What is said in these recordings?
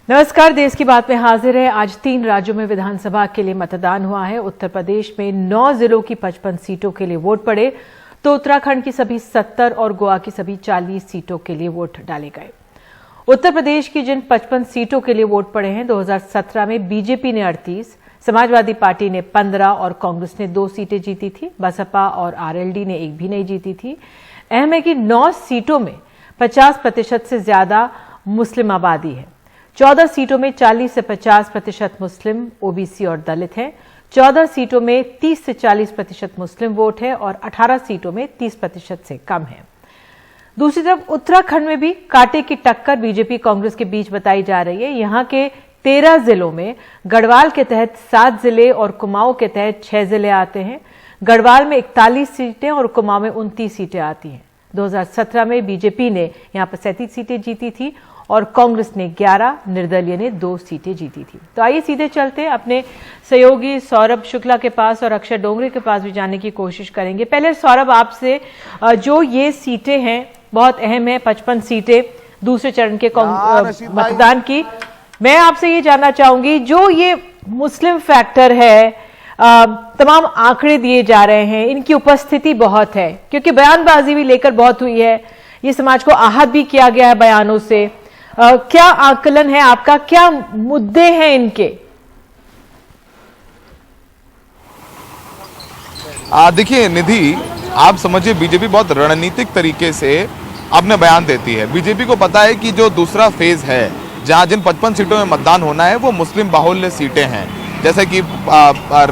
नमस्कार, देश की बात में हाजिर है। आज 3 राज्यों में विधानसभा के लिए मतदान हुआ है। उत्तर प्रदेश में 9 जिलों की 55 सीटों के लिए वोट पड़े, तो उत्तराखंड की सभी 70 और गोवा की सभी 40 सीटों के लिए वोट डाले गए। उत्तर प्रदेश की जिन 55 सीटों के लिए वोट पड़े हैं, 2017 में बीजेपी ने 38, समाजवादी पार्टी ने 15 और कांग्रेस ने 2 सीटें जीती थी। बसपा और आरएलडी ने एक भी नहीं जीती थी। अहम है कि 9 सीटों में 50% से ज्यादा मुस्लिम आबादी है। 14 सीटों में 40 से 50% मुस्लिम, ओबीसी और दलित हैं। 14 सीटों में 30 से 40% मुस्लिम वोट है और 18 सीटों में 30% से कम है। दूसरी तरफ उत्तराखंड में भी कांटे की टक्कर बीजेपी कांग्रेस के बीच बताई जा रही है। यहां के 13 जिलों में गढ़वाल के तहत 7 जिले और कुमाऊं के तहत 6 जिले आते हैं। गढ़वाल में 41 सीटें और कुमाऊं में 29 सीटें आती हैं। 2017 में बीजेपी ने यहां पर 37 सीटें जीती थी और कांग्रेस ने 11, निर्दलीय ने 2 सीटें जीती थी। तो आइए सीधे चलते हैं अपने सहयोगी सौरभ शुक्ला के पास और अक्षय डोंगरे के पास भी जानने की कोशिश करेंगे। पहले सौरभ, आपसे जो ये सीटें हैं बहुत अहम है, 55 सीटें दूसरे चरण के मतदान की, मैं आपसे ये जानना चाहूंगी, जो ये मुस्लिम फैक्टर है, तमाम आंकड़े दिए जा रहे हैं, इनकी उपस्थिति बहुत है क्योंकि बयानबाजी भी लेकर बहुत हुई है, ये समाज को आहत भी किया गया है बयानों से। क्या आकलन है आपका, क्या मुद्दे हैं इनके? देखिए निधि, आप समझिए बीजेपी बहुत रणनीतिक तरीके से अपने बयान देती है। बीजेपी को पता है कि जो दूसरा फेज है, जहां जिन 55 सीटों में मतदान होना है, वो मुस्लिम बाहुल्य सीटें हैं। जैसे कि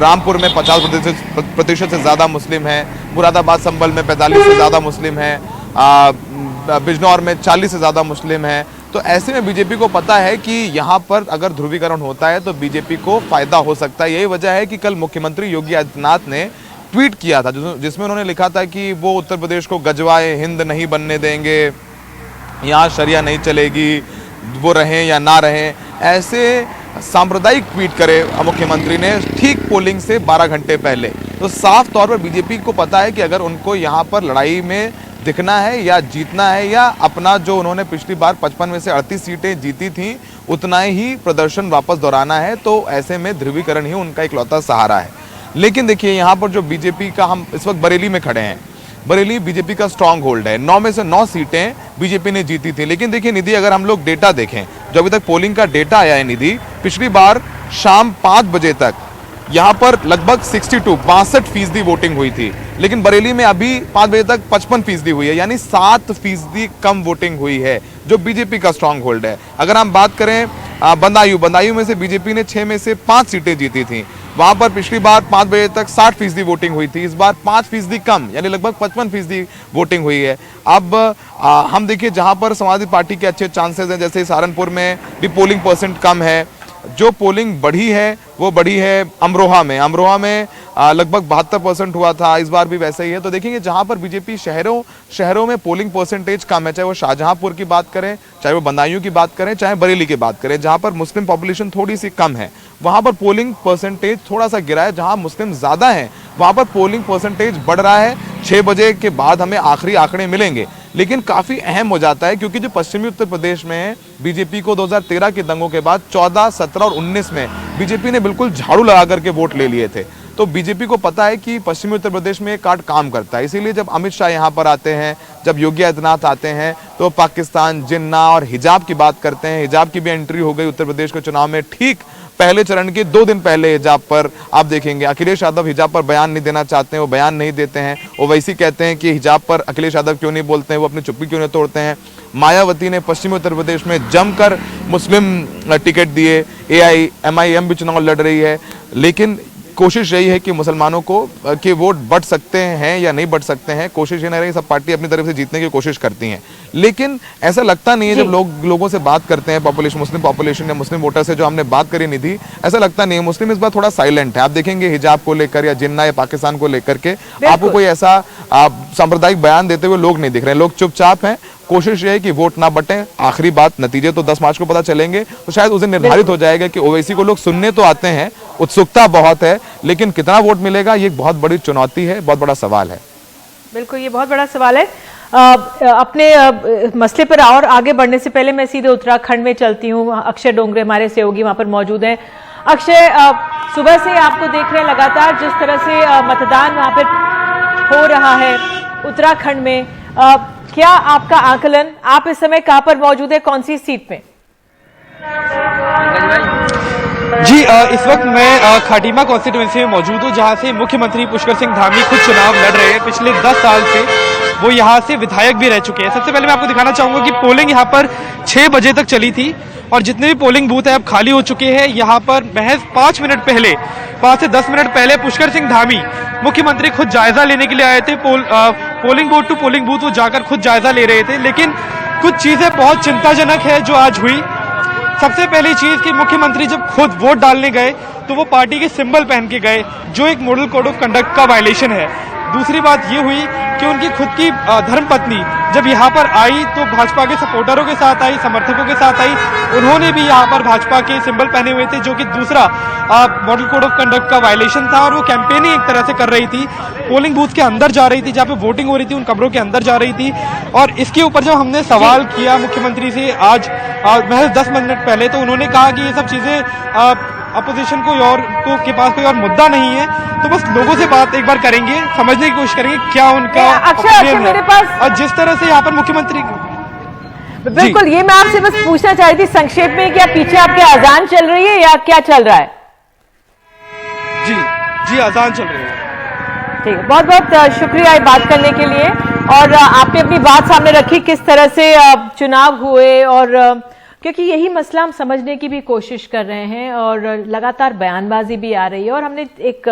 रामपुर में 50% से ज्यादा मुस्लिम है, मुरादाबाद संभल में 45 से ज्यादा मुस्लिम है, बिजनौर में 40 से ज्यादा मुस्लिम है। तो ऐसे में बीजेपी को पता है कि यहाँ पर अगर ध्रुवीकरण होता है तो बीजेपी को फायदा हो सकता है। यही वजह है कि कल मुख्यमंत्री योगी आदित्यनाथ ने ट्वीट किया था जिसमें उन्होंने लिखा था कि वो उत्तर प्रदेश को गजवाए हिंद नहीं बनने देंगे, यहाँ शरिया नहीं चलेगी, वो रहें या ना रहें। ऐसे सांप्रदायिक ट्वीट करे मुख्यमंत्री ने ठीक पोलिंग से 12 घंटे पहले। तो साफ तौर पर बीजेपी को पता है कि अगर उनको यहाँ पर लड़ाई में दिखना है या जीतना है, या अपना जो उन्होंने पिछली बार 55 में से 38 सीटें जीती थी उतना ही प्रदर्शन वापस दोहराना है, तो ऐसे में ध्रुवीकरण ही उनका इकलौता सहारा है। लेकिन देखिए यहाँ पर जो बीजेपी का, हम इस वक्त बरेली में खड़े हैं, बरेली बीजेपी का स्ट्रॉन्ग होल्ड है। 9 में से 9 सीटें बीजेपी ने जीती थी। लेकिन देखिए निधि, अगर हम लोग डेटा देखें, जो अभी तक पोलिंग का डेटा आया है निधि, पिछली बार शाम 5 बजे तक यहाँ पर लगभग 62% वोटिंग हुई थी, लेकिन बरेली में अभी 5 बजे तक 55% हुई है, यानी 7% कम वोटिंग हुई है, जो बीजेपी का स्ट्रॉन्ग होल्ड है। अगर हम बात करें बदायूं में से बीजेपी ने 6 में से 5 सीटें जीती थी। वहां पर पिछली बार 5 बजे तक 60% वोटिंग हुई थी, इस बार 5% कम, यानी लगभग 55% वोटिंग हुई है। अब हम देखिए जहां पर समाजवादी पार्टी के अच्छे चांसेस हैं, जैसे सहारनपुर में भी पोलिंग परसेंट कम है। जो पोलिंग बढ़ी है वो बढ़ी है अमरोहा में लगभग 72% हुआ था, इस बार भी वैसे ही है। तो देखेंगे जहां पर बीजेपी शहरों में पोलिंग परसेंटेज कम है, चाहे वो शाहजहांपुर की बात करें, चाहे वो बदायूं की बात करें, चाहे बरेली की बात करें, जहां पर मुस्लिम पॉपुलेशन थोड़ी सी कम है, वहां पर पोलिंग परसेंटेज थोड़ा सा गिरा है। जहां मुस्लिम ज्यादा है वहां पर पोलिंग परसेंटेज बढ़ रहा है। 6 बजे के बाद हमें आखिरी आंकड़े मिलेंगे, लेकिन काफी अहम हो जाता है क्योंकि जो पश्चिमी उत्तर प्रदेश में है, बीजेपी को 2013 के दंगों के बाद 14, 17 और 19 में बीजेपी ने बिल्कुल झाड़ू लगा करके वोट ले लिए थे। तो बीजेपी को पता है कि पश्चिमी उत्तर प्रदेश में कार्ड काम करता है। इसीलिए जब अमित शाह यहाँ पर आते हैं, जब योगी आदित्यनाथ आते हैं, तो पाकिस्तान, जिन्ना और हिजाब की बात करते हैं। हिजाब की भी एंट्री हो गई उत्तर प्रदेश के चुनाव में। ठीक पहले चरण के 2 दिन पहले हिजाब पर आप देखेंगे अखिलेश यादव हिजाब पर बयान नहीं देना चाहते हैं, वो बयान नहीं देते हैं। वो वैसे कहते हैं कि हिजाब पर अखिलेश यादव क्यों नहीं बोलते हैं, वो अपनी चुप्पी क्यों नहीं तोड़ते हैं। मायावती ने पश्चिमी उत्तर प्रदेश में जमकर मुस्लिम टिकट दिए। MIM भी चुनाव लड़ रही है, लेकिन कोशिश यही है कि मुसलमानों को के वोट बढ़ सकते हैं या नहीं बढ़ सकते हैं। कोशिश ये नहीं रही, सब पार्टी अपनी तरफ से जीतने की कोशिश करती हैं, लेकिन ऐसा लगता नहीं है। जब लोगों से बात करते हैं, मुस्लिम पॉपुलेशन या मुस्लिम वोटर से जो हमने बात करी निधि, ऐसा लगता नहीं है। मुस्लिम इस बार थोड़ा साइलेंट है। आप देखेंगे हिजाब को लेकर या जिन्ना या पाकिस्तान को लेकर के आपको कोई ऐसा सांप्रदायिक बयान देते हुए लोग नहीं दिख रहे हैं। लोग चुपचाप हैं। कोशिश ये है कि वोट ना बटे। आखिरी बात, नतीजे तो 10 मार्च को पता चलेंगे, तो शायद उस दिन निर्धारित हो जाएगा कि ओवैसी को लोग सुनने तो आते हैं, उत्सुकता बहुत है, लेकिन कितना वोट मिलेगा ये एक बहुत बड़ी चुनौती है, बहुत बड़ा सवाल है। बिल्कुल, ये बहुत बड़ा सवाल है। अपने मसले पर और आगे बढ़ने से पहले मैं सीधे उत्तराखंड में चलती हूँ। अक्षय डोंगरे हमारे सहयोगी वहां पर मौजूद हैं। अक्षय, सुबह से आपको देख रहे हैं लगातार जिस तरह से मतदान वहां पर हो रहा है उत्तराखंड में, क्या आपका आकलन, आप इस समय कहां पर मौजूद है, कौन सी सीट में? जी, इस वक्त मैं खाटीमा कॉन्स्टिट्यूएंसी में मौजूद हूँ, जहां से मुख्यमंत्री पुष्कर सिंह धामी खुद चुनाव लड़ रहे हैं। पिछले 10 साल से वो यहाँ से विधायक भी रह चुके हैं। सबसे पहले मैं आपको दिखाना चाहूंगा कि पोलिंग यहाँ पर 6 बजे तक चली थी और जितने भी पोलिंग बूथ है अब खाली हो चुके हैं। यहाँ पर महज 5 मिनट पहले, 5 से 10 मिनट पहले पुष्कर सिंह धामी मुख्यमंत्री खुद जायजा लेने के लिए आए थे। Polling booth to polling booth वो जाकर खुद जायजा ले रहे थे। लेकिन कुछ चीजें बहुत चिंताजनक है जो आज हुई। सबसे पहली चीज कि मुख्यमंत्री जब खुद वोट डालने गए तो वो पार्टी के सिंबल पहन के गए, जो एक मॉडल कोड ऑफ कंडक्ट का वायलेशन है। दूसरी बात ये हुई कि उनकी खुद की धर्मपत्नी जब यहाँ पर आई तो भाजपा के सपोर्टरों के साथ आई, समर्थकों के साथ आई। उन्होंने भी यहाँ पर भाजपा के सिंबल पहने हुए थे, जो कि दूसरा मॉडल कोड ऑफ कंडक्ट का वायलेशन था। और वो कैंपेनिंग एक तरह से कर रही थी, पोलिंग बूथ के अंदर जा रही थी, जहाँ पे वोटिंग हो रही थी उन कमरों के अंदर जा रही थी। और इसके ऊपर जब हमने सवाल किया मुख्यमंत्री से आज महज 10 मिनट पहले, तो उन्होंने कहा कि ये सब चीजें अपोजिशन के पास कोई और मुद्दा नहीं है, तो बस लोगों से बात एक बार करेंगे, समझने की कोशिश करेंगे क्या उनका अक्षय मेरे पास। और जिस तरह से यहाँ पर मुख्यमंत्री, बिल्कुल, ये मैं आपसे बस पूछना चाह रही थी संक्षेप में, क्या पीछे आपके अजान चल रही है या क्या चल रहा है? जी जी, अजान चल रही है। ठीक है, बहुत बहुत शुक्रिया बात करने के लिए। और आपने अपनी बात सामने रखी किस तरह से चुनाव हुए, और क्योंकि यही मसला हम समझने की भी कोशिश कर रहे हैं और लगातार बयानबाजी भी आ रही है। और हमने एक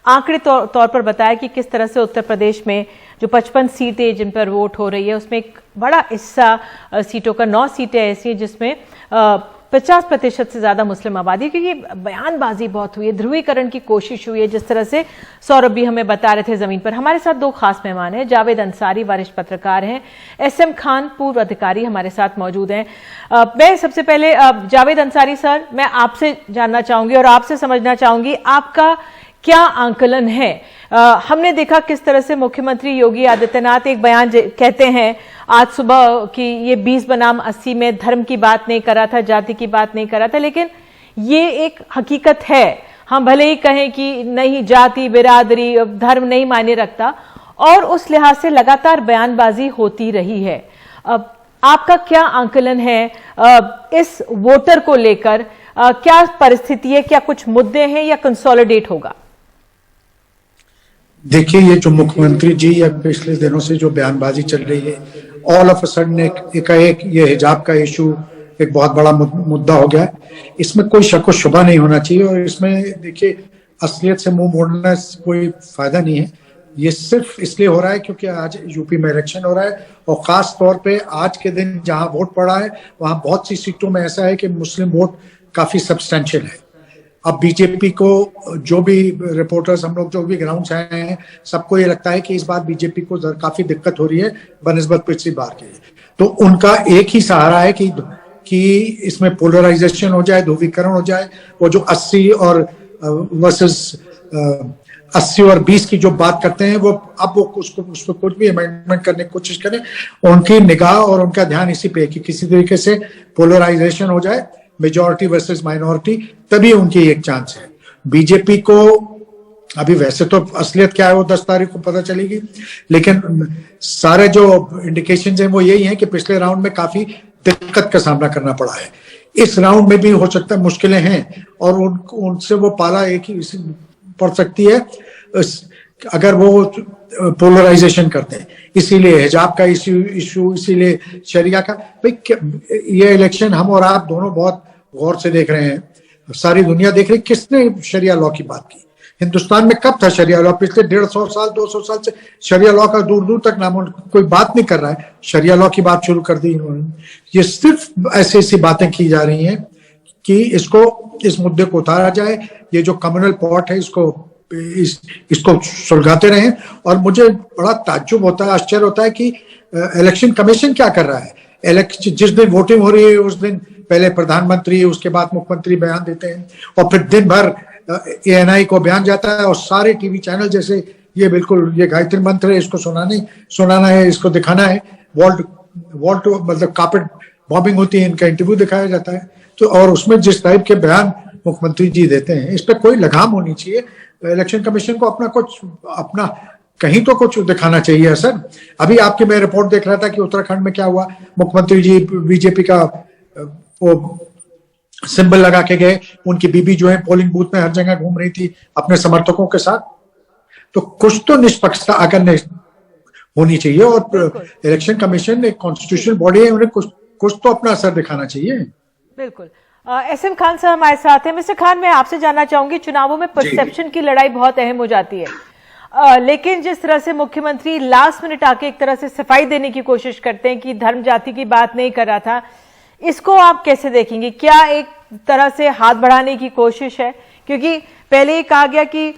आंकड़े तौर पर बताया कि किस तरह से उत्तर प्रदेश में जो 55 सीटें जिन पर वोट हो रही है उसमें एक बड़ा हिस्सा सीटों का 9 सीटें ऐसी हैं जिसमें 50% से ज्यादा मुस्लिम आबादी, क्योंकि बयानबाजी बहुत हुई है, ध्रुवीकरण की कोशिश हुई है, जिस तरह से सौरभ भी हमें बता रहे थे जमीन पर। हमारे साथ 2 खास मेहमान हैं। जावेद अंसारी वरिष्ठ पत्रकार हैं, SM खान पूर्व अधिकारी हमारे साथ मौजूद हैं। मैं सबसे पहले जावेद अंसारी सर, मैं आपसे जानना चाहूंगी और आपसे समझना चाहूंगी आपका क्या आंकलन है। हमने देखा किस तरह से मुख्यमंत्री योगी आदित्यनाथ एक बयान कहते हैं आज सुबह कि ये 20 बनाम 80 में धर्म की बात नहीं कर रहा था, जाति की बात नहीं कर रहा था, लेकिन ये एक हकीकत है। हम भले ही कहें कि नहीं, जाति बिरादरी धर्म नहीं मायने रखता, और उस लिहाज से लगातार बयानबाजी होती रही है। अब आपका क्या आंकलन है इस वोटर को लेकर? क्या परिस्थिति है, क्या कुछ मुद्दे हैं या कंसोलिडेट होगा? देखिए, ये जो मुख्यमंत्री जी या पिछले दिनों से जो बयानबाजी चल रही है, ऑल ऑफ अ सडन एक ये हिजाब का इशू एक बहुत बड़ा मुद्दा हो गया है। इसमें कोई शक व शुबा नहीं होना चाहिए, और इसमें देखिए असलियत से मुंह मोड़ना कोई फायदा नहीं है। ये सिर्फ इसलिए हो रहा है क्योंकि आज यूपी में इलेक्शन हो रहा है, और खास तौर पे आज के दिन जहां वोट पड़ा है वहां बहुत सी सीटों में ऐसा है कि मुस्लिम वोट काफी सब्सटेंशियल है। अब बीजेपी को, जो भी रिपोर्टर्स हम लोग जो भी ग्राउंड से आए हैं, सबको ये लगता है कि इस बार बीजेपी को काफी दिक्कत हो रही है बनिस्बत पिछली बार के। तो उनका एक ही सहारा है कि इसमें पोलराइजेशन हो जाए, ध्रुवीकरण हो जाए। वो जो 80 और वर्सेस 80 और 20 की जो बात करते हैं, वो अब वो उसको कुछ भी अमेंडमेंट करने की कोशिश करें। उनकी निगाह और उनका ध्यान इसी पे है कि किसी तरीके से पोलराइजेशन हो जाए, मेजॉरिटी वर्सेस माइनॉरिटी, तभी उनकी एक चांस है। बीजेपी को अभी वैसे तो असलियत क्या है वो 10 तारीख को पता चलेगी, लेकिन सारे जो इंडिकेशंस हैं वो यही हैं कि पिछले राउंड में काफी दिक्कत का सामना करना पड़ा है। इस राउंड में भी हो सकता है मुश्किलें हैं, और उनसे वो पाला एक ही पड़ सकती है अगर वो पोलराइजेशन करते हैं। इसीलिए हिजाब का इशू, इसीलिए शरिया का। भाई, ये इलेक्शन हम और आप दोनों बहुत गौर से देख रहे हैं, सारी दुनिया देख रही है। किसने शरिया लॉ की बात की? हिंदुस्तान में कब था शरिया लॉ? पिछले 150 साल 200 साल से शरिया लॉ का दूर दूर तक नाम कोई बात नहीं कर रहा है। शरिया लॉ की बात शुरू कर दी इन्होंने। ये सिर्फ ऐसी बातें की जा रही हैं कि इस मुद्दे को उतारा जाए। ये जो कम्युनल पॉट है इसको सुलगाते रहें। और मुझे बड़ा ताज्जुब होता है, आश्चर्य होता है कि इलेक्शन कमीशन क्या कर रहा है। जिस दिन वोटिंग हो रही है उस दिन पहले प्रधानमंत्री, उसके बाद मुख्यमंत्री बयान देते हैं, और फिर दिन भर ANI को बयान जाता है, और सारे टीवी चैनल जैसे ये बिल्कुल ये गायत्री मंत्र है, इसको सुनाना है, इसको दिखाना है। वॉल्ट मतलब कार्पेट बॉम्बिंग होती है, इनका इंटरव्यू दिखाया जाता है। तो और उसमें जिस टाइप के बयान मुख्यमंत्री जी देते हैं, इस पर कोई लगाम होनी चाहिए। इलेक्शन कमीशन को अपना कहीं तो कुछ दिखाना चाहिए सर। अभी आपकी मैं रिपोर्ट देख रहा था कि उत्तराखंड में क्या हुआ, मुख्यमंत्री जी बीजेपी का वो सिंबल लगा के गए, उनकी बीबी जो है पोलिंग बूथ में हर जगह घूम रही थी अपने समर्थकों के साथ। तो कुछ तो निष्पक्षता अगर होनी चाहिए, और इलेक्शन कमीशन एक कॉन्स्टिट्यूशनल बॉडी है, उन्हें कुछ तो अपना असर दिखाना चाहिए। बिल्कुल। एसएम खान साहब हमारे साथ हैं। मिस्टर खान, मैं आपसे जानना चाहूंगी, चुनावों में परसेप्शन की लड़ाई बहुत अहम हो जाती है, लेकिन जिस तरह से मुख्यमंत्री लास्ट मिनट आके एक तरह से सफाई देने की कोशिश करते हैं कि धर्म जाति की बात नहीं कर रहा था, इसको आप कैसे देखेंगे? क्या एक तरह से हाथ बढ़ाने की कोशिश है? क्योंकि पहले कहा गया कि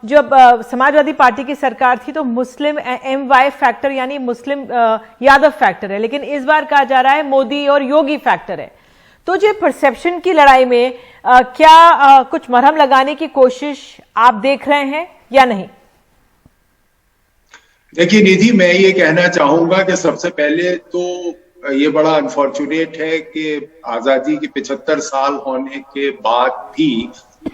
जब समाजवादी पार्टी की सरकार थी तो मुस्लिम MY फैक्टर यानी मुस्लिम यादव फैक्टर है, लेकिन इस बार कहा जा रहा है मोदी और योगी फैक्टर है। तो जो परसेप्शन की लड़ाई में क्या कुछ मरहम लगाने की कोशिश आप देख रहे हैं या नहीं? देखिए निधि, मैं ये कहना चाहूंगा कि सबसे पहले तो ये बड़ा अनफॉर्चुनेट है कि आजादी के 75 साल होने के बाद भी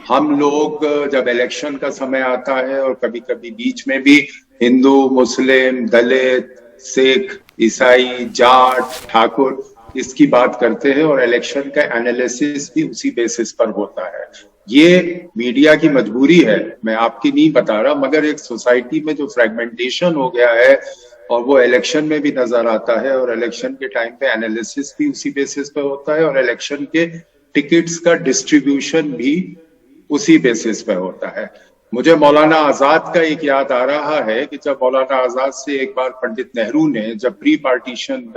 हम लोग जब इलेक्शन का समय आता है, और कभी कभी बीच में भी हिंदू, मुस्लिम, दलित, सिख, ईसाई, जाट, ठाकुर, इसकी बात करते हैं, और इलेक्शन का एनालिसिस भी उसी बेसिस पर होता है। ये मीडिया की मजबूरी है, मैं आपकी नहीं बता रहा, मगर एक सोसाइटी में जो फ्रेगमेंटेशन हो गया है, और वो इलेक्शन में भी नजर आता है, और इलेक्शन के टाइम पे एनालिसिस भी उसी बेसिस पे होता है, और इलेक्शन के टिकट्स का डिस्ट्रीब्यूशन भी उसी बेसिस पे होता है। मुझे मौलाना आजाद का एक याद आ रहा है कि जब मौलाना आजाद से एक बार पंडित नेहरू ने, जब प्री पार्टीशन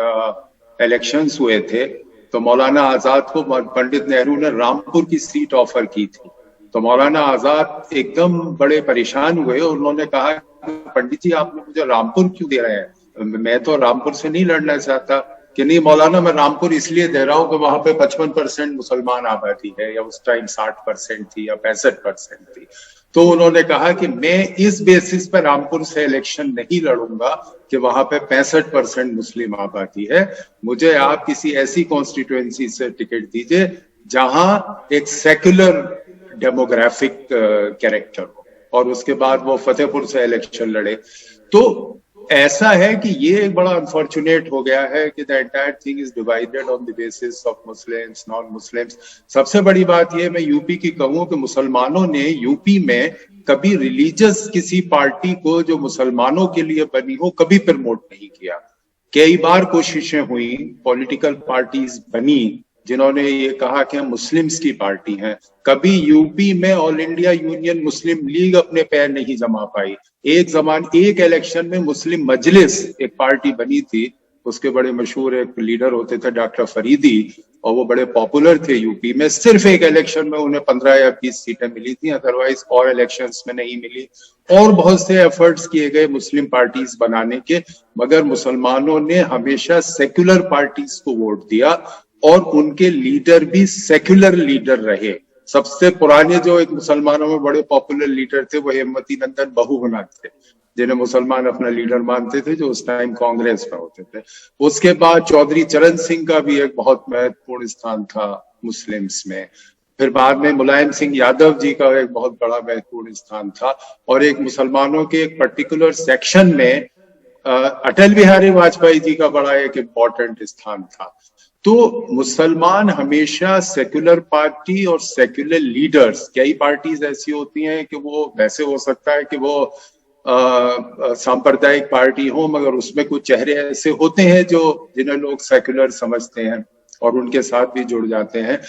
इलेक्शंस हुए थे, तो मौलाना आजाद को पंडित नेहरू ने रामपुर की सीट ऑफर की थी। तो मौलाना आजाद एकदम बड़े परेशान हुए, और उन्होंने कहा, पंडित जी आपने मुझे रामपुर क्यों दे रहे हैं, मैं तो रामपुर से नहीं लड़ना चाहता। कि नहीं मौलाना, मैं रामपुर इसलिए दे रहा हूं कि वहां पे 55% मुसलमान आबादी है, या उस टाइम 60% थी या 65% थी। तो उन्होंने कहा कि मैं इस बेसिस पर रामपुर से इलेक्शन नहीं लड़ूंगा कि वहां पे 65% मुस्लिम आबादी है, मुझे आप किसी ऐसी कॉन्स्टिट्यूएंसी से टिकट दीजिए जहां एक सेक्युलर डेमोग्राफिक कैरेक्टर हो, और उसके बाद वो फतेहपुर से इलेक्शन लड़े। तो ऐसा है कि ये एक बड़ा अनफॉर्चुनेट हो गया है कि the entire thing is divided on the basis of Muslims, non Muslims. सबसे बड़ी बात ये मैं यूपी की कहूं कि मुसलमानों ने यूपी में कभी रिलीजियस किसी पार्टी को जो मुसलमानों के लिए बनी हो कभी प्रमोट नहीं किया। कई बार कोशिशें हुई, पॉलिटिकल पार्टीज बनी जिन्होंने ये कहा कि हम मुस्लिम्स की पार्टी हैं। कभी यूपी में ऑल इंडिया यूनियन मुस्लिम लीग अपने पैर नहीं जमा पाई। एक इलेक्शन में मुस्लिम मजलिस एक पार्टी बनी थी, उसके बड़े मशहूर एक लीडर होते थे डॉक्टर फरीदी, और वो बड़े पॉपुलर थे यूपी में। सिर्फ एक इलेक्शन में उन्हें 15 या 20 सीटें मिली थी, अदरवाइज और इलेक्शंस में नहीं मिली। और बहुत से एफर्ट्स किए गए मुस्लिम पार्टीज बनाने के, मगर मुसलमानों ने हमेशा सेक्युलर पार्टीज को वोट दिया, और उनके लीडर भी सेक्युलर लीडर रहे। सबसे पुराने जो एक मुसलमानों में बड़े पॉपुलर लीडर थे वो हेमवती नंदन बहुगुणा थे, जिन्हें मुसलमान अपना लीडर मानते थे, जो उस टाइम कांग्रेस में होते थे। उसके बाद चौधरी चरण सिंह का भी एक बहुत महत्वपूर्ण स्थान था मुस्लिम्स में। फिर बाद में मुलायम सिंह यादव जी का एक बहुत बड़ा महत्वपूर्ण स्थान था, और एक मुसलमानों के एक पर्टिकुलर सेक्शन में अटल बिहारी वाजपेयी जी का बड़ा एक इम्पोर्टेंट स्थान था। तो मुसलमान हमेशा सेक्युलर पार्टी और सेक्युलर लीडर्स, कई पार्टीज ऐसी होती हैं कि वो वैसे हो सकता है कि वो सांप्रदायिक पार्टी हो, मगर उसमें कुछ चेहरे ऐसे होते हैं जो जिन्हें लोग सेक्युलर समझते हैं और उनके साथ भी जुड़ जाते हैं।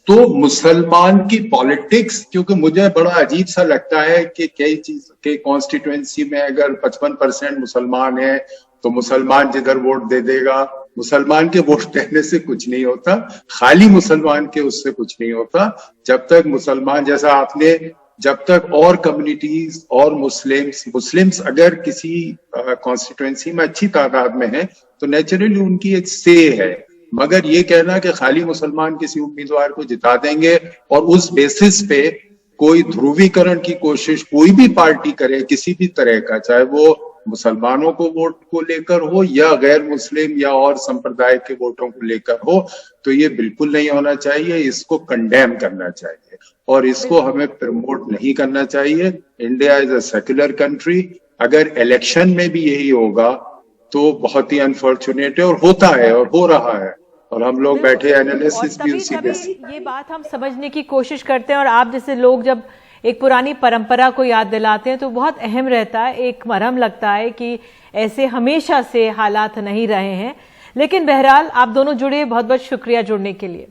तो मुसलमान की पॉलिटिक्स, क्योंकि मुझे बड़ा अजीब सा लगता है कि कई चीज के कॉन्स्टिट्यूएंसी में अगर 55% मुसलमान है तो मुसलमान जिधर वोट दे देगा, मुसलमान के वोट देने से कुछ नहीं होता, खाली मुसलमान के उससे कुछ नहीं होता। जब तक मुसलमान, जैसा आपने, जब तक और कम्युनिटीज और मुस्लिम्स अगर किसी कॉन्स्टिट्यूएंसी में अच्छी तादाद में है तो नेचुरली उनकी एक से है। मगर ये कहना कि खाली मुसलमान किसी उम्मीदवार को जिता देंगे और उस बेसिस पे कोई ध्रुवीकरण की कोशिश कोई भी पार्टी करे किसी भी तरह का, चाहे वो मुसलमानों को वोट को लेकर हो या गैर मुस्लिम या और संप्रदाय के वोटों को लेकर हो, तो ये बिल्कुल नहीं होना चाहिए। इसको कंडेम करना चाहिए और इसको हमें प्रमोट नहीं करना चाहिए। India is a secular country. अगर इलेक्शन में भी यही होगा तो बहुत ही अनफॉर्चुनेट है, और होता है और हो रहा है, और हम लोग बैठे एनालिसिस भी उसी पे। ये बात हम समझने की कोशिश करते हैं और आप जैसे लोग जब एक पुरानी परंपरा को याद दिलाते हैं तो बहुत अहम रहता है, एक मरहम लगता है कि ऐसे हमेशा से हालात नहीं रहे हैं। लेकिन बहरहाल आप दोनों जुड़े, बहुत बहुत शुक्रिया जुड़ने के लिए।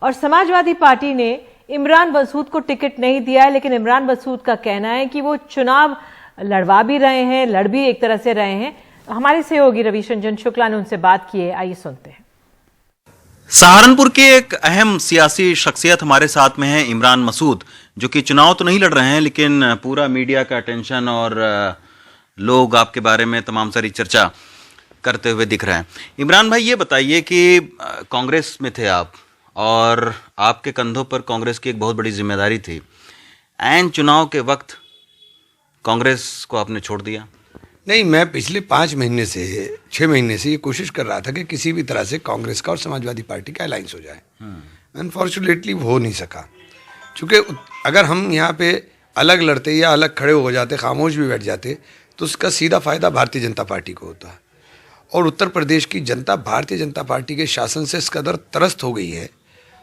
और समाजवादी पार्टी ने इमरान मसूद को टिकट नहीं दिया है, लेकिन इमरान मसूद का कहना है कि वो चुनाव लड़वा भी रहे हैं, लड़ भी एक तरह से रहे हैं। हमारे सहयोगी रविशंजन शुक्ला ने उनसे बात की है, आइए सुनते हैं। सहारनपुर के एक अहम सियासी शख्सियत हमारे साथ में है, इमरान मसूद, जो कि चुनाव तो नहीं लड़ रहे हैं लेकिन पूरा मीडिया का अटेंशन और लोग आपके बारे में तमाम सारी चर्चा करते हुए दिख रहे हैं। इमरान भाई, ये बताइए कि कांग्रेस में थे आप और आपके कंधों पर कांग्रेस की एक बहुत बड़ी जिम्मेदारी थी। ऐन चुनाव के वक्त कांग्रेस को आपने छोड़ दिया। नहीं, मैं पिछले 6 महीने से ये कोशिश कर रहा था कि किसी भी तरह से कांग्रेस का और समाजवादी पार्टी का अलायंस हो जाए। अनफॉर्चुनेटली हो नहीं सका, क्योंकि अगर हम यहाँ पे अलग लड़ते या अलग खड़े हो जाते, खामोश भी बैठ जाते, तो उसका सीधा फायदा भारतीय जनता पार्टी को होता। और उत्तर प्रदेश की जनता भारतीय जनता पार्टी के शासन से इस कदर त्रस्त हो गई है,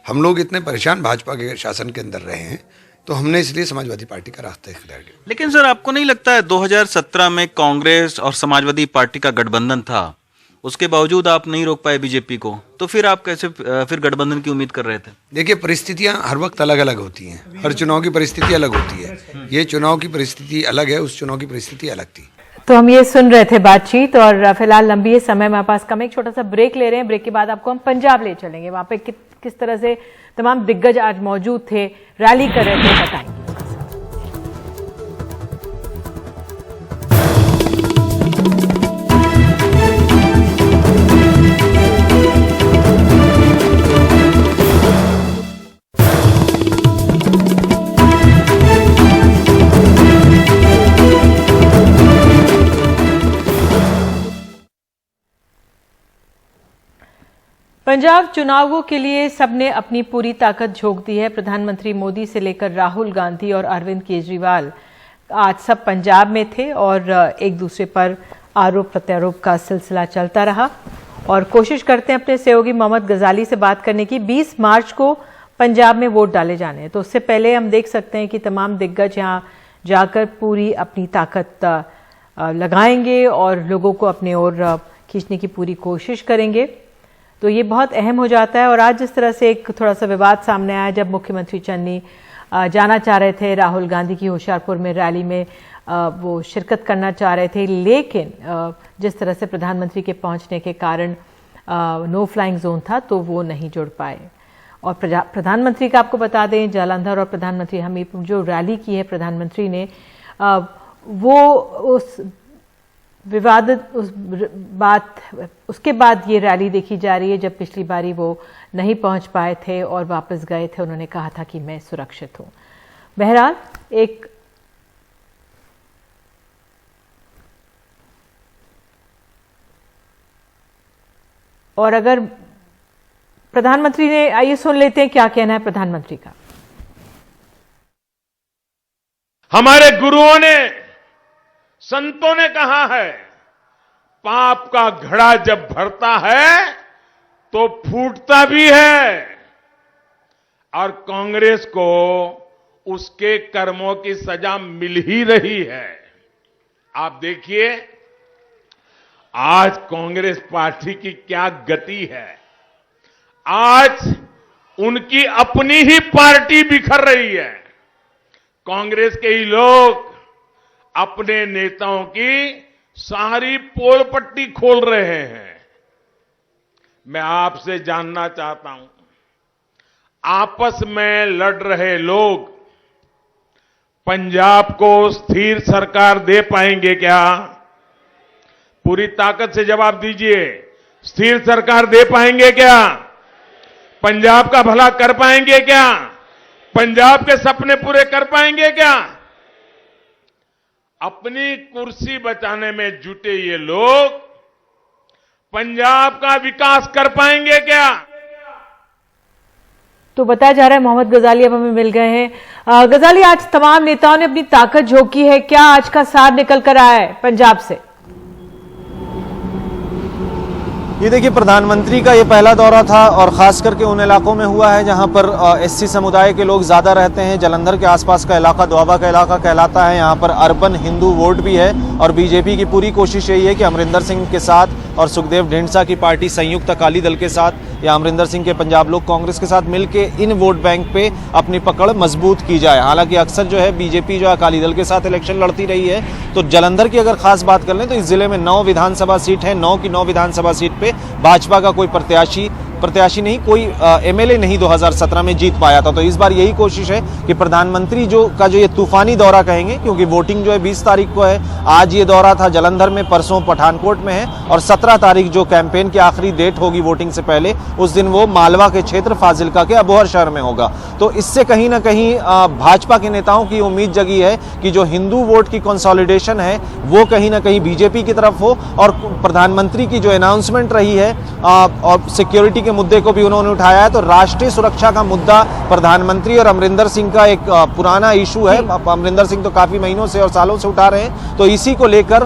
हम लोग इतने परेशान भाजपा के शासन के अंदर रहे हैं, तो हमने इसलिए समाजवादी पार्टी का रास्ता इख्तियार किया। लेकिन सर, आपको नहीं लगता है 2017 में कांग्रेस और समाजवादी पार्टी का गठबंधन था, उसके बावजूद आप नहीं रोक पाए बीजेपी को, तो फिर आप कैसे फिर गठबंधन की उम्मीद कर रहे थे? देखिए, परिस्थितियां हर वक्त अलग अलग होती हैं, हर चुनाव की परिस्थिति अलग होती है। ये चुनाव की परिस्थिति अलग है, उस चुनाव की परिस्थिति अलग थी। तो हम ये सुन रहे थे बातचीत, और फिलहाल लंबी समय हमारे पास कम, एक छोटा सा ब्रेक ले रहे हैं। ब्रेक के बाद आपको हम पंजाब ले चलेंगे, वहां पे किस तरह से तमाम दिग्गज आज मौजूद थे, रैली कर रहे थे, बताएंगे। पंजाब चुनावों के लिए सबने अपनी पूरी ताकत झोंक दी है। प्रधानमंत्री मोदी से लेकर राहुल गांधी और अरविंद केजरीवाल आज सब पंजाब में थे और एक दूसरे पर आरोप प्रत्यारोप का सिलसिला चलता रहा। और कोशिश करते हैं अपने सहयोगी मोहम्मद गजाली से बात करने की। 20 मार्च को पंजाब में वोट डाले जाने हैं, तो उससे पहले हम देख सकते हैं कि तमाम दिग्गज यहाँ जाकर पूरी अपनी ताकत लगाएंगे और लोगों को अपने ओर खींचने की पूरी कोशिश करेंगे। तो ये बहुत अहम हो जाता है। और आज जिस तरह से एक थोड़ा सा विवाद सामने आया, जब मुख्यमंत्री चन्नी जाना चाह रहे थे राहुल गांधी की होशियारपुर में रैली में, वो शिरकत करना चाह रहे थे, लेकिन जिस तरह से प्रधानमंत्री के पहुंचने के कारण नो फ्लाइंग जोन था, तो वो नहीं जुड़ पाए। और प्रधानमंत्री का आपको बता दें, जालंधर और प्रधानमंत्री हमीरपुर जो रैली की है प्रधानमंत्री ने, वो उस विवादित उसके बाद ये रैली देखी जा रही है जब पिछली बारी वो नहीं पहुंच पाए थे और वापस गए थे। उन्होंने कहा था कि मैं सुरक्षित हूं। बहरहाल एक और अगर प्रधानमंत्री ने, आइए सुन लेते हैं क्या कहना है प्रधानमंत्री का। हमारे गुरुओं ने, संतों ने कहा है, पाप का घड़ा जब भरता है तो फूटता भी है, और कांग्रेस को उसके कर्मों की सजा मिल ही रही है। आप देखिए आज कांग्रेस पार्टी की क्या गति है। आज उनकी अपनी ही पार्टी बिखर रही है। कांग्रेस के ही लोग अपने नेताओं की सारी पोल पट्टी खोल रहे हैं। मैं आपसे जानना चाहता हूं, आपस में लड़ रहे लोग पंजाब को स्थिर सरकार दे पाएंगे क्या? पूरी ताकत से जवाब दीजिए। स्थिर सरकार दे पाएंगे क्या? पंजाब का भला कर पाएंगे क्या? पंजाब के सपने पूरे कर पाएंगे क्या? अपनी कुर्सी बचाने में जुटे ये लोग पंजाब का विकास कर पाएंगे क्या? तो बताया जा रहा है मोहम्मद गजाली अब हमें मिल गए हैं। गजाली, आज तमाम नेताओं ने अपनी ताकत झोंकी है, क्या आज का सार निकल कर आया है पंजाब से? ये देखिए, प्रधानमंत्री का ये पहला दौरा था और खास करके उन इलाकों में हुआ है जहां पर एससी समुदाय के लोग ज़्यादा रहते हैं। जालंधर के आसपास का इलाका दोआबा का इलाका कहलाता है। यहाँ पर अर्बन हिंदू वोट भी है और बीजेपी की पूरी कोशिश यही है कि अमरिंदर सिंह के साथ और सुखदेव ढींढसा की पार्टी संयुक्त अकाली दल के साथ या अमरिंदर सिंह के पंजाब लोक कांग्रेस के साथ मिलकर इन वोट बैंक पे अपनी पकड़ मजबूत की जाए। हालांकि अक्सर जो है बीजेपी जो है अकाली दल के साथ इलेक्शन लड़ती रही है। तो जालंधर की अगर खास बात कर लें तो इस जिले में 9 विधानसभा सीट है। 9 की 9 विधानसभा सीट पे भाजपा का कोई प्रत्याशी नहीं, कोई एमएलए नहीं 2017 में जीत पाया था। तो इस बार यही कोशिश है कि प्रधानमंत्री जो ये तूफानी दौरा कहेंगे, क्योंकि वोटिंग जो है 20 तारीख को है। आज ये दौरा था जालंधर में, परसों पठानकोट में है और 17 तारीख जो कैंपेन की आखिरी डेट होगी वोटिंग से पहले, उस दिन वो मालवा के क्षेत्र फाजिलका के अबोहर शहर में होगा। तो इससे कहीं ना कहीं भाजपा के नेताओं की उम्मीद जगी है कि जो हिंदू वोट की कंसोलिडेशन है वो कहीं ना कहीं बीजेपी की तरफ हो। और प्रधानमंत्री की जो अनाउंसमेंट रही है और सिक्योरिटी के मुद्दे को भी उन्होंने उठाया है, तो राष्ट्रीय सुरक्षा का मुद्दा प्रधानमंत्री और अमरिंदर सिंह का एक पुराना इशू है। अमरिंदर सिंह तो काफी महीनों से और सालों से उठा रहे हैं। तो इसी को लेकर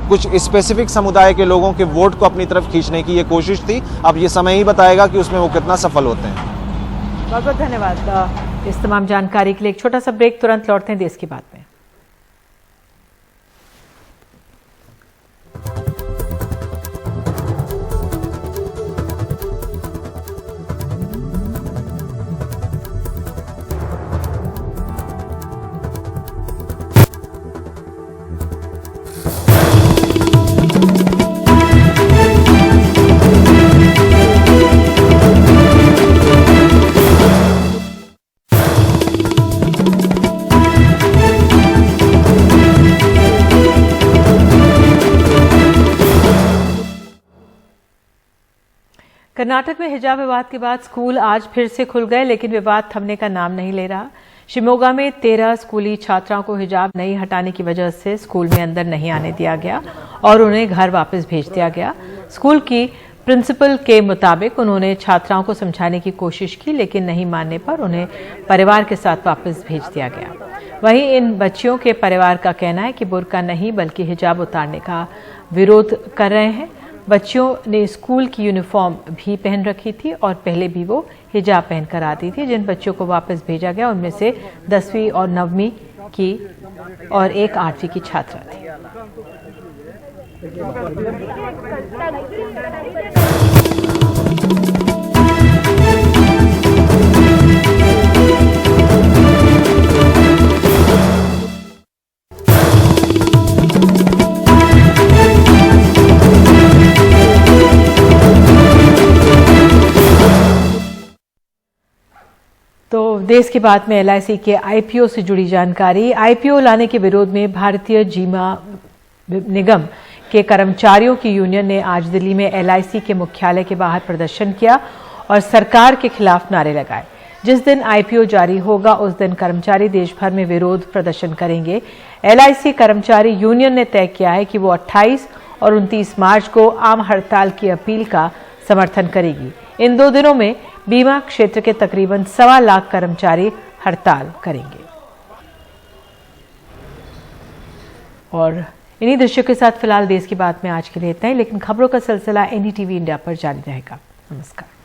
कुछ स्पेसिफिक समुदाय के लोगों के वोट को अपनी तरफ खींचने की ये कोशिश थी। अब ये समय ही बताएगा कि उसमें वो कितना सफल होते हैं। बहुत बहुत धन्यवाद इस तमाम जानकारी के लिए। एक छोटा सा ब्रेक, तुरंत लौटते हैं देश की बात में। कर्नाटक में हिजाब विवाद के बाद स्कूल आज फिर से खुल गए, लेकिन विवाद थमने का नाम नहीं ले रहा। शिमोगा में 13 स्कूली छात्राओं को हिजाब नहीं हटाने की वजह से स्कूल में अंदर नहीं आने दिया गया और उन्हें घर वापस भेज दिया गया। स्कूल की प्रिंसिपल के मुताबिक उन्होंने छात्राओं को समझाने की कोशिश की, लेकिन नहीं मानने पर उन्हें परिवार के साथ वापस भेज दिया गया। वहीं इन बच्चियों के परिवार का कहना है कि बुर्का नहीं बल्कि हिजाब उतारने का विरोध कर रहे हैं। बच्चियों ने स्कूल की यूनिफॉर्म भी पहन रखी थी और पहले भी वो हिजाब पहनकर आती थी। जिन बच्चों को वापस भेजा गया उनमें से 10वीं और 9वीं की और एक 8वीं की छात्रा थी। तो देश की बात में एलआईसी के आईपीओ से जुड़ी जानकारी। आईपीओ लाने के विरोध में भारतीय बीमा निगम के कर्मचारियों की यूनियन ने आज दिल्ली में एलआईसी के मुख्यालय के बाहर प्रदर्शन किया और सरकार के खिलाफ नारे लगाए। जिस दिन आईपीओ जारी होगा उस दिन कर्मचारी देश भर में विरोध प्रदर्शन करेंगे। एलआईसी कर्मचारी यूनियन ने तय किया है कि वो 28 और 29 मार्च को आम हड़ताल की अपील का समर्थन करेगी। इन 2 दिनों में बीमा क्षेत्र के तकरीबन 1.25 लाख कर्मचारी हड़ताल करेंगे। और इन्हीं दृश्यों के साथ फिलहाल देश की बात में आज के लिए इतना ही, लेकिन खबरों का सिलसिला एनडीटीवी इंडिया पर जारी रहेगा। नमस्कार।